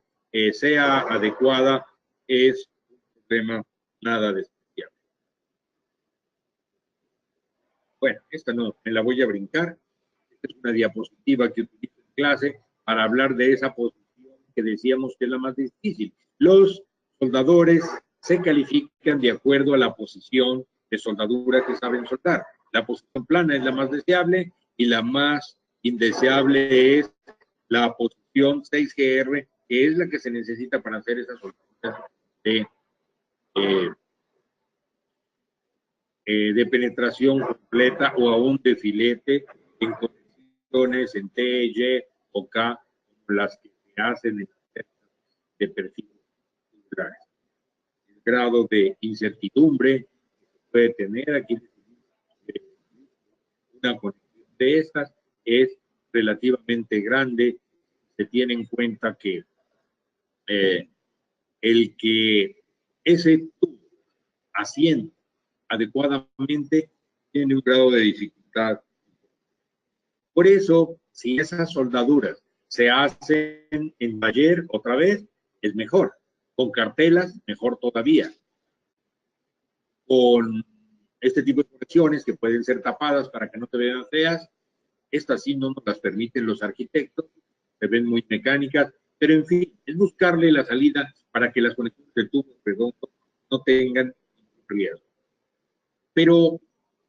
sea adecuada es un problema nada despreciable. Bueno, esta no, me la voy a brincar. Esta es una diapositiva que utilizo en clase para hablar de esa posición que decíamos que es la más difícil. Los soldadores se califican de acuerdo a la posición de soldadura que saben soldar. La posición plana es la más deseable y la más indeseable es la posición 6GR, que es la que se necesita para hacer esas soldaduras de penetración completa o aún de filete en condiciones en T, Y o K, como las que se hacen en de perfil. El grado de incertidumbre que se puede tener aquí, una conexión de estas es relativamente grande. Se tiene en cuenta que el que ese tubo asiente adecuadamente tiene un grado de dificultad. Por eso, si esas soldaduras se hacen en taller otra vez, es mejor. Con cartelas, mejor todavía. Con este tipo de correcciones que pueden ser tapadas para que no se vean feas, estas sí no nos las permiten los arquitectos, se ven muy mecánicas, pero en fin, es buscarle la salida para que las conexiones del tubo redondo no tengan riesgo. Pero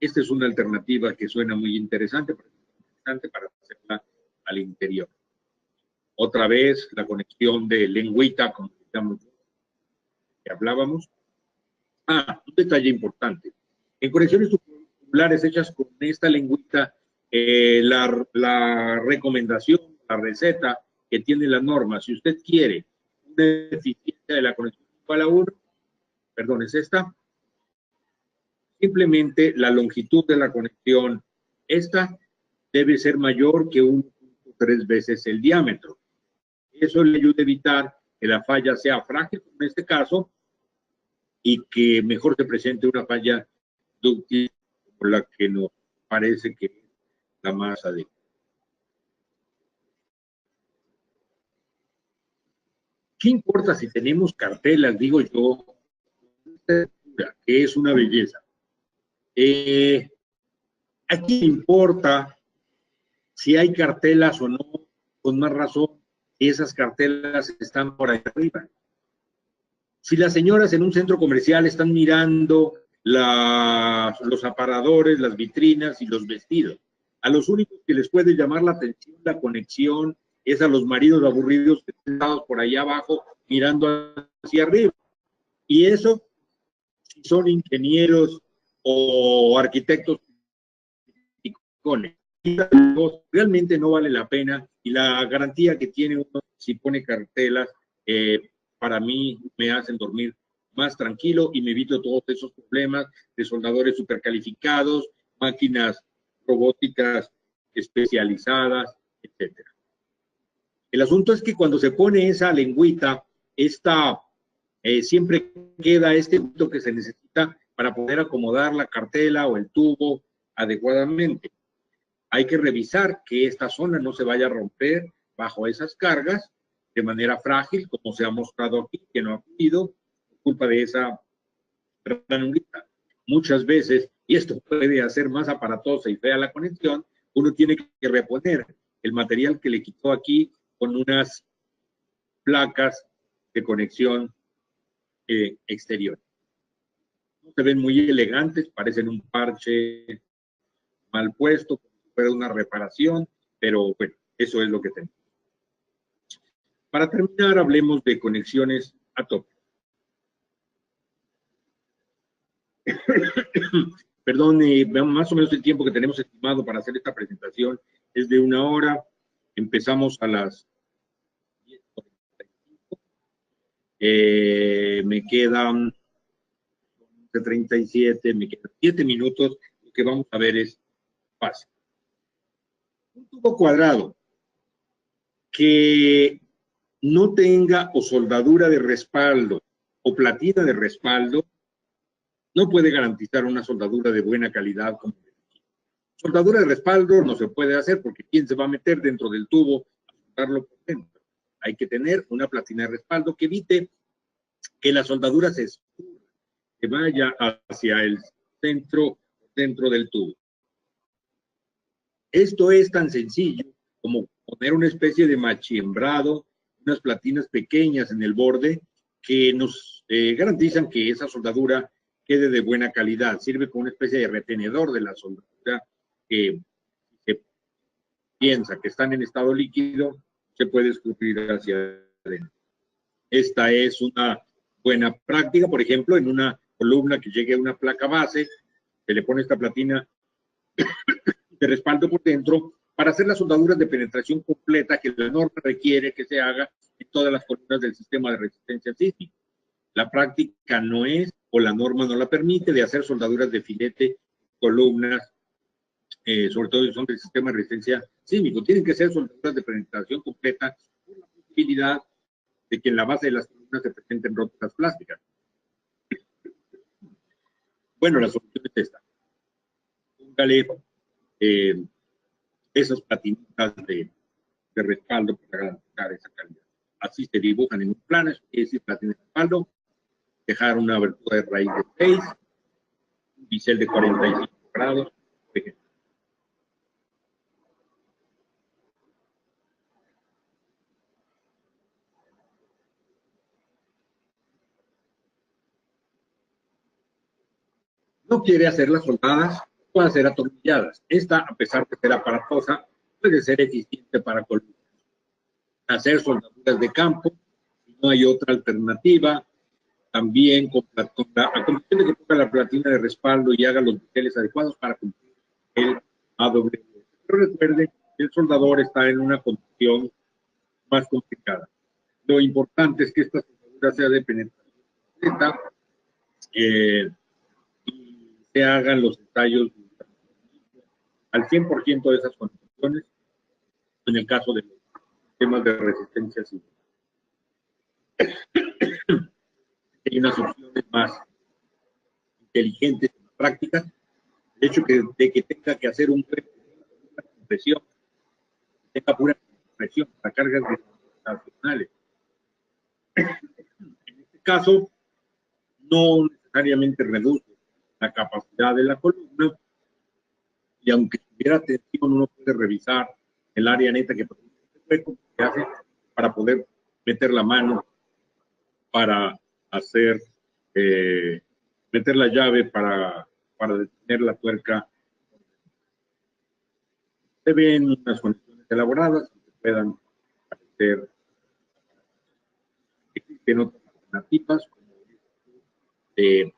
esta es una alternativa que suena muy interesante para hacerla al interior. Otra vez, la conexión de lengüita, como que hablábamos. Un detalle importante. En conexiones tubulares hechas con esta lengüita, la recomendación, la receta que tiene la norma, si usted quiere una eficiencia de la conexión igual a 1, perdón, es esta, simplemente la longitud de la conexión, esta debe ser mayor que 1.3 veces el diámetro. Eso le ayuda a evitar que la falla sea frágil, en este caso, y que mejor se presente una falla dúctil como la que nos parece que es la más adecuada. ¿Qué importa si tenemos cartelas? Digo yo, que es una belleza. Aquí importa si hay cartelas o no, con más razón, si esas cartelas están por ahí arriba. Si las señoras en un centro comercial están mirando los aparadores, las vitrinas y los vestidos, a los únicos que les puede llamar la atención la conexión es a los maridos aburridos que están sentados por allá abajo mirando hacia arriba. Y eso, si son ingenieros o arquitectos, realmente no vale la pena, y la garantía que tiene uno si pone cartelas, para mí me hacen dormir más tranquilo y me evito todos esos problemas de soldadores supercalificados, máquinas robóticas especializadas, etcétera. El asunto es que cuando se pone esa lengüita, siempre queda este punto que se necesita para poder acomodar la cartela o el tubo adecuadamente. Hay que revisar que esta zona no se vaya a romper bajo esas cargas de manera frágil, como se ha mostrado aquí, que no ha ocurrido por culpa de esa ranurita. Muchas veces, y esto puede hacer más aparatosa y fea la conexión, uno tiene que reponer el material que le quitó aquí con unas placas de conexión exterior. Se ven muy elegantes, parecen un parche mal puesto, fuera una reparación, pero bueno, eso es lo que tenemos. Para terminar, hablemos de conexiones atómicas. Perdón, más o menos el tiempo que tenemos estimado para hacer esta presentación es de 1 hora. Empezamos a las 10:45. Me quedan 37, me quedan 7 minutos. Lo que vamos a ver es fácil. Un tubo cuadrado que no tenga o soldadura de respaldo o platina de respaldo no puede garantizar una soldadura de buena calidad. Soldadura de respaldo no se puede hacer porque ¿quién se va a meter dentro del tubo a soldarlo por dentro? Hay que tener una platina de respaldo que evite que la soldadura se vaya hacia el centro dentro del tubo. Esto es tan sencillo como poner una especie de machiembrado, unas platinas pequeñas en el borde que nos garantizan que esa soldadura quede de buena calidad. Sirve como una especie de retenedor de la soldadura que piensa que están en estado líquido, se puede escurrir hacia adentro. Esta es una buena práctica, por ejemplo, en una columna que llegue a una placa base, se le pone esta platina de respaldo por dentro para hacer las soldaduras de penetración completa que la norma requiere que se haga en todas las columnas del sistema de resistencia sísmica. La práctica no es, o la norma no la permite, de hacer soldaduras de filete, columnas, sobre todo si son del sistema de resistencia sísmico. Tienen que ser soldaduras de penetración completa con la posibilidad de que en la base de las columnas se presenten rótulas plásticas. Bueno, la solución es esta. Póngale esas platinitas de respaldo para garantizar esa calidad. Así se dibujan en un plano, es decir, platina de respaldo, dejar una abertura de raíz de 6, un bisel de 45 grados, por ejemplo. no quiere hacerlas soldadas, puede hacer atornilladas. Esta, a pesar de ser aparatosa, puede ser eficiente para columnas. Hacer soldaduras de campo, si no hay otra alternativa, también a condición de que ponga la platina de respaldo y haga los niveles adecuados para cumplir el AW. Pero recuerden que el soldador está en una condición más complicada. Lo importante es que esta soldadura sea de penetración completa y se hagan los ensayos al 100% de esas condiciones en el caso de los temas de resistencia civil. Hay unas opciones más inteligentes y prácticas. El hecho de que tenga que hacer una compresión, tenga pura compresión para cargas gravitacionales. En este caso, no necesariamente reduce la capacidad de la columna, y aunque tuviera tensión, uno puede revisar el área neta que produce este hueco, que hace para poder meter la mano para hacer, meter la llave para detener la tuerca. Se ven unas condiciones elaboradas que puedan parecer. Existen otras alternativas como de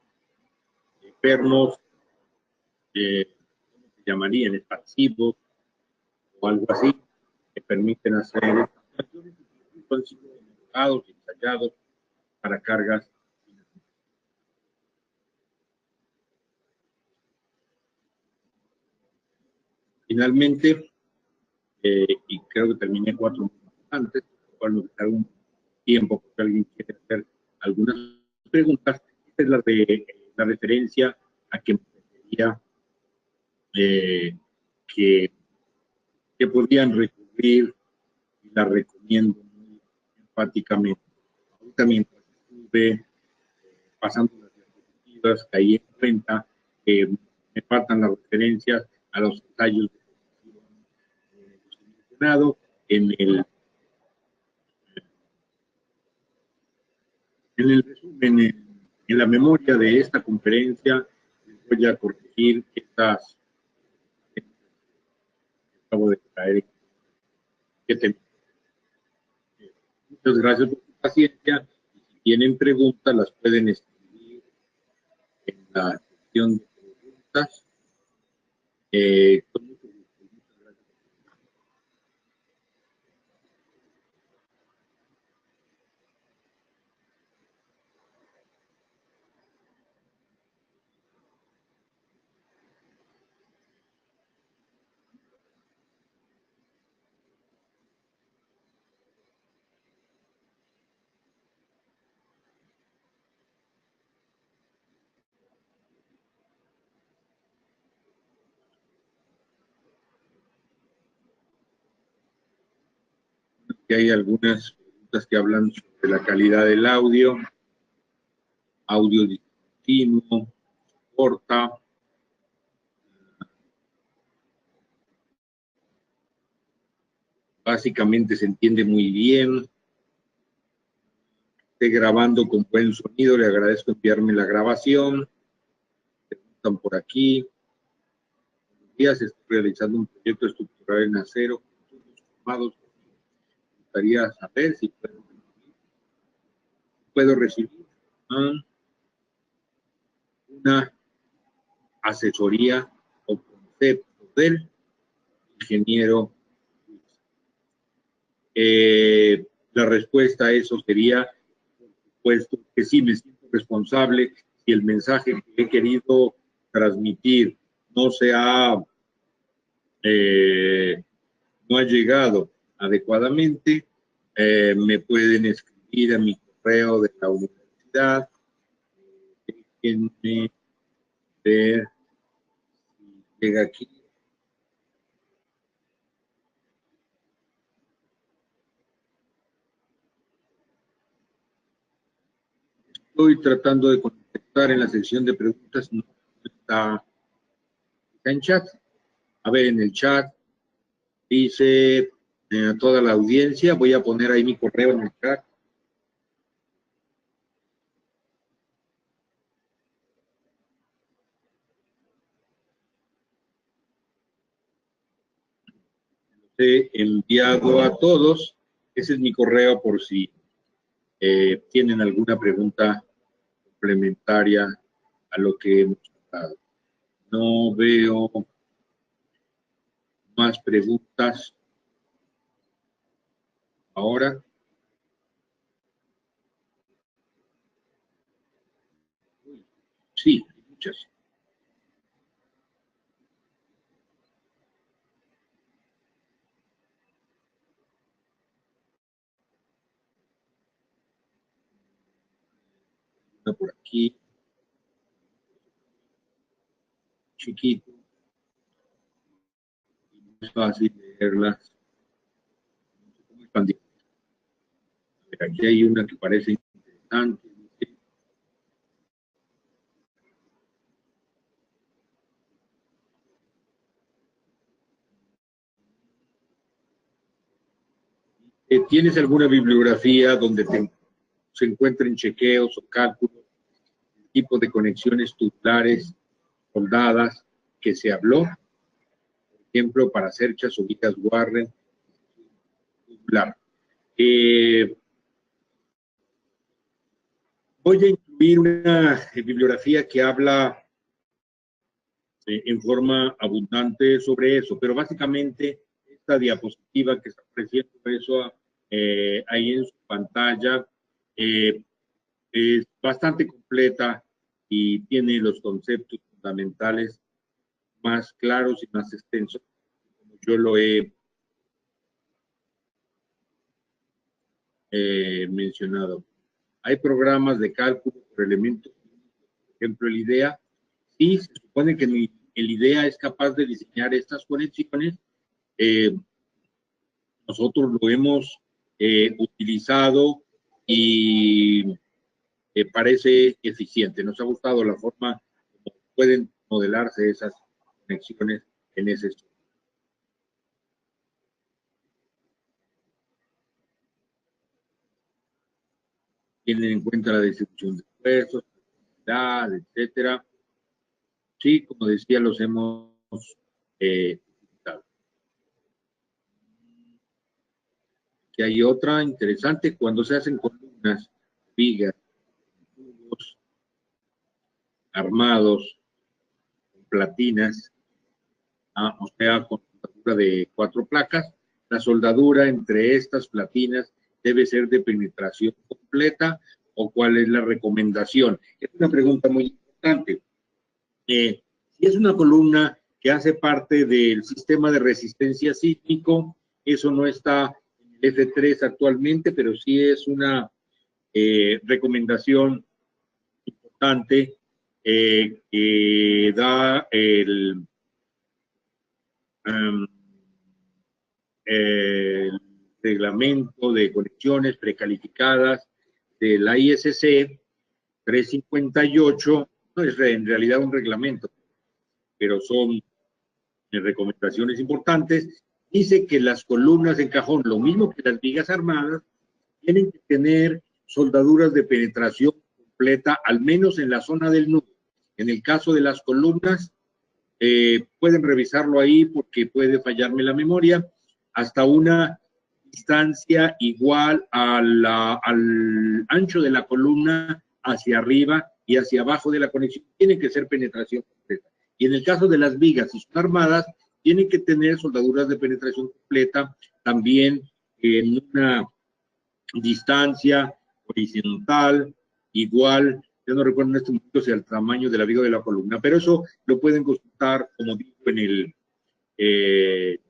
pernos, ¿cómo se llamarían? Expansivos o algo así, que permiten hacer estas funciones y han sido elaborados y ensayados para cargas. Finalmente, y creo que terminé 4 minutos antes, por lo cual me un tiempo porque alguien quiere hacer algunas preguntas. Esta es la referencia a que me refería, que podrían recurrir, y la recomiendo muy enfáticamente. Ahorita mientras estuve pasando las diapositivas, caí en cuenta que me faltan las referencias a los ensayos mencionado en el resumen, en la memoria de esta conferencia. Voy a corregir estas que acabo de traer. Muchas gracias por su paciencia. Si tienen preguntas, las pueden escribir en la sección de preguntas. Con mucho gusto. Muchas gracias. Que hay algunas preguntas que hablan sobre la calidad del audio discontinuo, corta. Básicamente se entiende muy bien. Esté grabando con buen sonido, le agradezco enviarme la grabación. Preguntan por aquí. Buenos días, estoy realizando un proyecto estructural en acero con tubos formados. Me gustaría saber si puedo recibir una asesoría o concepto del ingeniero. La respuesta a eso sería, por supuesto, que sí, me siento responsable si el mensaje que he querido transmitir no ha llegado adecuadamente. Me pueden escribir a mi correo de la universidad. Déjenme ver si llega aquí. Estoy tratando de contestar en la sección de preguntas, no está en chat. A ver, en el chat dice a toda la audiencia, voy a poner ahí mi correo en el chat. he enviado a todos. Ese es mi correo por si tienen alguna pregunta complementaria a lo que hemos tratado. No veo más preguntas ahora. Sí, muchas. Una por aquí. Chiquito. Es fácil leerlas. Aquí hay una que parece interesante. ¿Tienes alguna bibliografía donde se encuentren chequeos o cálculos, tipo de conexiones tubulares soldadas que se habló? Por ejemplo, para cerchas o vigas Warren tubular. Voy a incluir una bibliografía que habla en forma abundante sobre eso, pero básicamente esta diapositiva que está ofreciendo eso ahí en su pantalla es bastante completa y tiene los conceptos fundamentales más claros y más extensos, como yo lo he mencionado. Hay programas de cálculo por elementos, por ejemplo, el IDEA, y se supone que el IDEA es capaz de diseñar estas conexiones. Nosotros lo hemos utilizado y parece eficiente. Nos ha gustado la forma como pueden modelarse esas conexiones en ese estudio. Tienen en cuenta la distribución de esfuerzos, etcétera. Sí, como decía, los hemos utilizado. Y hay otra interesante, cuando se hacen columnas, vigas, tubos armados, con platinas, o sea, con soldadura de 4 placas, la soldadura entre estas platinas debe ser de penetración completa, o cuál es la recomendación. Es una pregunta muy importante. Si es una columna que hace parte del sistema de resistencia sísmico, eso no está en el F3 actualmente, pero sí es una recomendación importante que da el reglamento de conexiones precalificadas de la ISC 358. No es en realidad un reglamento, pero son recomendaciones importantes. Dice que las columnas en cajón, lo mismo que las vigas armadas, tienen que tener soldaduras de penetración completa, al menos en la zona del nudo. En el caso de las columnas, pueden revisarlo ahí porque puede fallarme la memoria, hasta una distancia igual al ancho de la columna hacia arriba y hacia abajo de la conexión. Tiene que ser penetración completa. Y en el caso de las vigas, si son armadas, tienen que tener soldaduras de penetración completa también en una distancia horizontal igual. Yo no recuerdo en este momento si el tamaño de la viga de la columna, pero eso lo pueden consultar, como digo, en el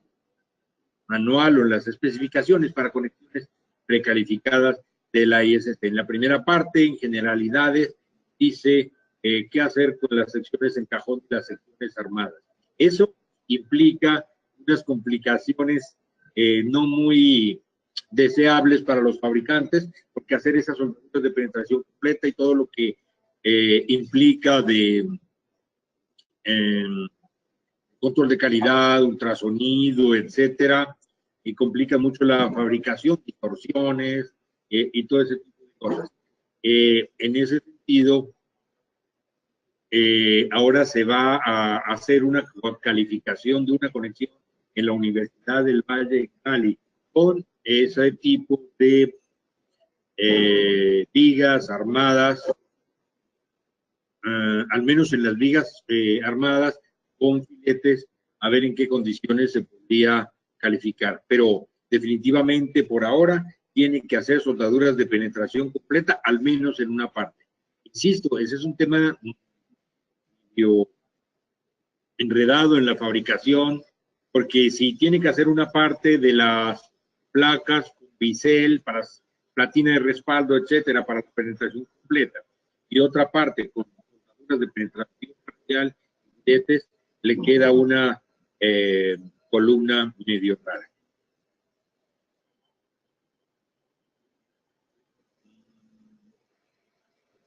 manual o en las especificaciones para conexiones precalificadas de la ISC. En la primera parte, en generalidades, dice qué hacer con las secciones en cajón de las secciones armadas. Eso implica unas complicaciones no muy deseables para los fabricantes, porque hacer esas soldaduras de penetración completa y todo lo que implica de control de calidad, ultrasonido, etcétera, y complica mucho la fabricación, distorsiones y todo ese tipo de cosas. En ese sentido, ahora se va a hacer una calificación de una conexión en la Universidad del Valle de Cali con ese tipo de vigas armadas, al menos en las vigas armadas con filetes, a ver en qué condiciones se podría calificar. Pero definitivamente por ahora tiene que hacer soldaduras de penetración completa, al menos en una parte. Insisto, ese es un tema enredado en la fabricación, porque si tiene que hacer una parte de las placas, bisel, para platina de respaldo, etcétera, para la penetración completa, y otra parte con soldaduras de penetración parcial, le queda una columna medio rara.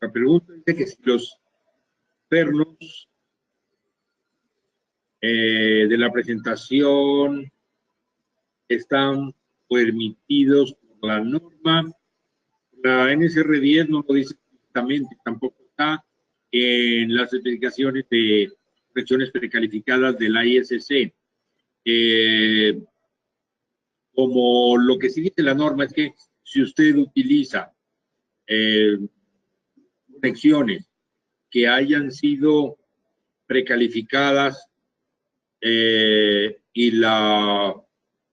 La pregunta dice que si los pernos de la presentación están permitidos por la norma. La NSR 10 no lo dice exactamente, tampoco está en las especificaciones de correcciones precalificadas de la ISC. Como lo que sí dice la norma es que si usted utiliza conexiones que hayan sido precalificadas y la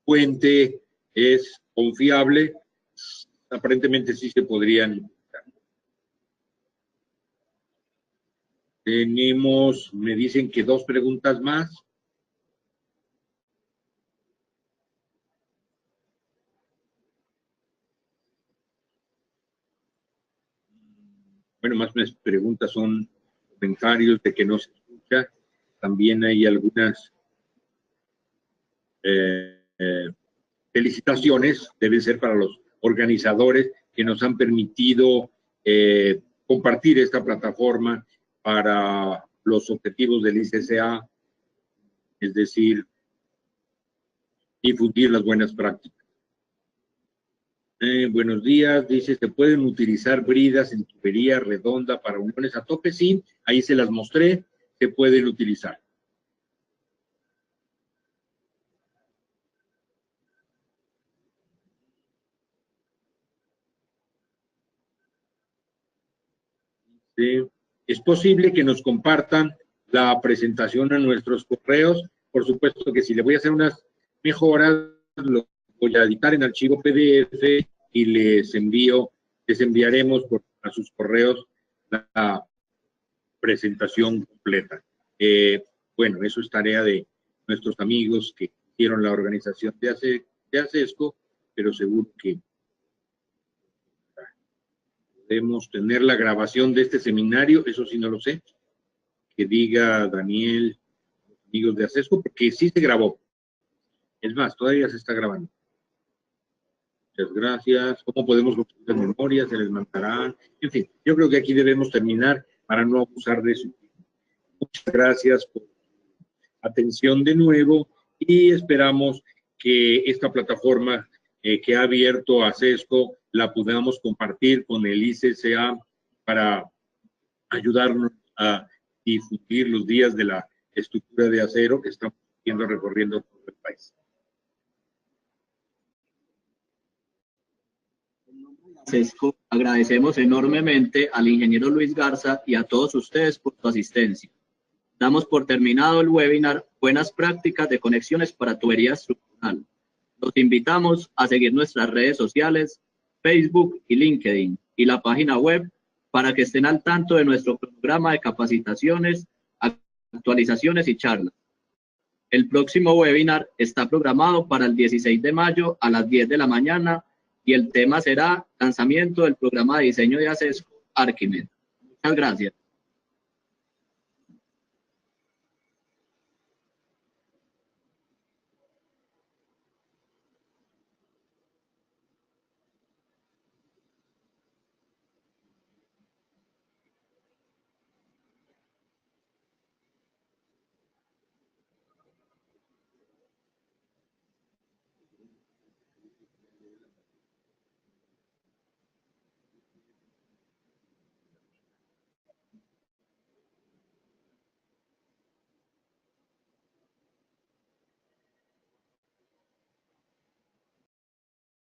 fuente es confiable, aparentemente sí se podrían utilizar. Tenemos, me dicen que 2 preguntas más. Bueno, más las preguntas son comentarios de que no se escucha. También hay algunas felicitaciones, deben ser para los organizadores que nos han permitido compartir esta plataforma para los objetivos del ICCA, es decir, difundir las buenas prácticas. Buenos días, dice, ¿se pueden utilizar bridas en tubería redonda para uniones a tope? Sí, ahí se las mostré, se pueden utilizar. ¿Sí? Es posible que nos compartan la presentación a nuestros correos. Por supuesto que si le voy a hacer unas mejoras, lo voy a editar en archivo PDF y les enviaremos a sus correos la presentación completa. Bueno, eso es tarea de nuestros amigos que hicieron la organización de ACESCO, pero seguro que podemos tener la grabación de este seminario, eso sí no lo sé, que diga Daniel, amigos de ACESCO, porque sí se grabó. Es más, todavía se está grabando. Muchas gracias. ¿Cómo podemos obtener memorias? ¿Se les mandarán? En fin, yo creo que aquí debemos terminar para no abusar de su tiempo. Muchas gracias por su atención de nuevo y esperamos que esta plataforma que ha abierto ACESCO la podamos compartir con el ICCA para ayudarnos a difundir los días de la estructura de acero que estamos recorriendo todo el país. ACESCO, agradecemos enormemente al ingeniero Luis Garza y a todos ustedes por su asistencia. Damos por terminado el webinar Buenas prácticas de conexiones para tubería estructural. Los invitamos a seguir nuestras redes sociales, Facebook y LinkedIn, y la página web para que estén al tanto de nuestro programa de capacitaciones, actualizaciones y charlas. El próximo webinar está programado para el 16 de mayo a las 10 de la mañana y el tema será lanzamiento del programa de diseño de ACESCO Archimed. Muchas gracias.